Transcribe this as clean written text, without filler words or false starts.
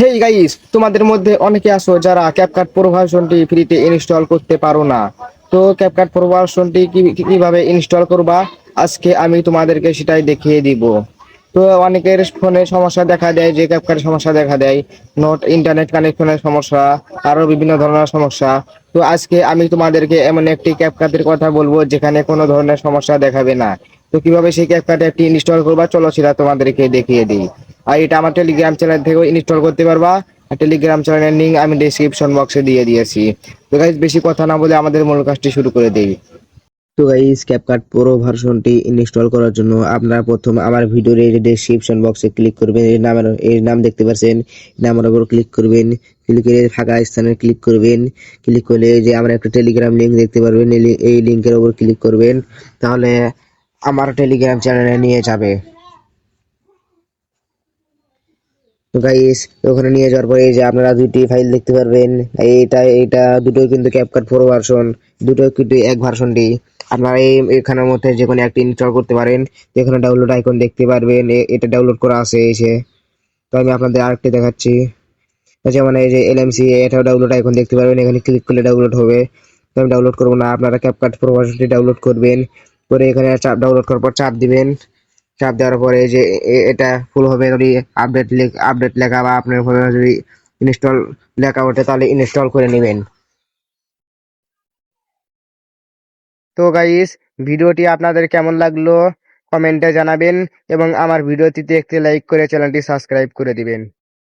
Hey guys, তোমাদের মধ্যে অনেকে আছো যারা ক্যাপকাট প্রো ভার্সনটি ফ্রিতে ইনস্টল করতে পারো না। তো ক্যাপকাট প্রো ভার্সনটি কিভাবে ইনস্টল করবা, আজকে আমি তোমাদেরকে সেটাই দেখিয়ে দিব। তো অনেকের ফোনে সমস্যা দেখা দেয়, যে ক্যাপকাটের সমস্যা দেখা দেয়, নোট ইন্টারনেট কানেকশনের সমস্যা, আরো বিভিন্ন ধরনের সমস্যা। তো আজকে আমি তোমাদেরকে এমন একটি ক্যাপকাটের কথা বলবো যেখানে কোনো ধরনের সমস্যা দেখাবে না। তো কিভাবে সেই ক্যাপকাট অ্যাপটি ইনস্টল করবা, চলো সেটা তোমাদেরকে দেখিয়ে দিই। আর এটা আমার টেলিগ্রাম চ্যানেল থেকেও ইনস্টল করতে পারবা। আর টেলিগ্রাম চ্যানেলের লিঙ্ক আমি ডেসক্রিপশন বক্সে দিয়ে দিয়েছি। তো গাইজ, বেশি কথা না বলে আমাদের মূল কাজটি শুরু করে দেই। তো গাইস, ক্যাপকাট প্রো ভার্সনটি ইনস্টল করার জন্য আপনারা প্রথম আমার ভিডিওর এই ডেসক্রিপশন বক্সে ক্লিক করবেন। এর নাম দেখতে পাচ্ছেন, নামের উপর ক্লিক করবেন। ক্লিক করে ফাঁকা স্থানে ক্লিক করবেন। ক্লিক করলে যে আমরা একটা টেলিগ্রাম লিঙ্ক দেখতে পারবেন, এই লিঙ্কের উপর ক্লিক করবেন। তাহলে আমার টেলিগ্রাম চ্যানেলে নিয়ে যাবে। তো গাইস, ওখানে নিয়ে যাওয়ার পরে এই যে আপনারা দুটি ফাইল দেখতে পারবেন। এটা দুটোই কিন্তু ক্যাপকাট প্রো ভার্সন, দুটোই কিন্তু এক ভার্সনটি। আপনারা এখানের মধ্যে যে কোনো একটি ইনস্টল করতে পারেন। এখানে ডাউনলোড আইকন দেখতে পারবেন, এটা ডাউনলোড করা আছে এসে। তো আমি আপনাদের আরেকটি দেখাচ্ছি, যেমন এই যে এলএমসি, এটাও ডাউনলোড আইকন দেখতে পারবেন, এখানে ক্লিক করলে ডাউনলোড হবে। তো আমি ডাউনলোড করবো না, আপনারা ক্যাপকাট প্রো ভার্সনটি ডাউনলোড করবেন। করে এখানে ডাউনলোড করার পর চাপ দিবেন। চাপ দেওয়ার পরে যে এটা ফুল হবে, যদি আপডেট লেখা বা আপনার ফোনে যদি ইনস্টল লেখা ওঠে তাহলে ইনস্টল করে নেবেন। তো গাইস, ভিডিওটি আপনাদের কেমন লাগলো কমেন্টে জানাবেন এবং আমার ভিডিওটিতে একটি লাইক করে চ্যানেলটি সাবস্ক্রাইব করে দিবেন।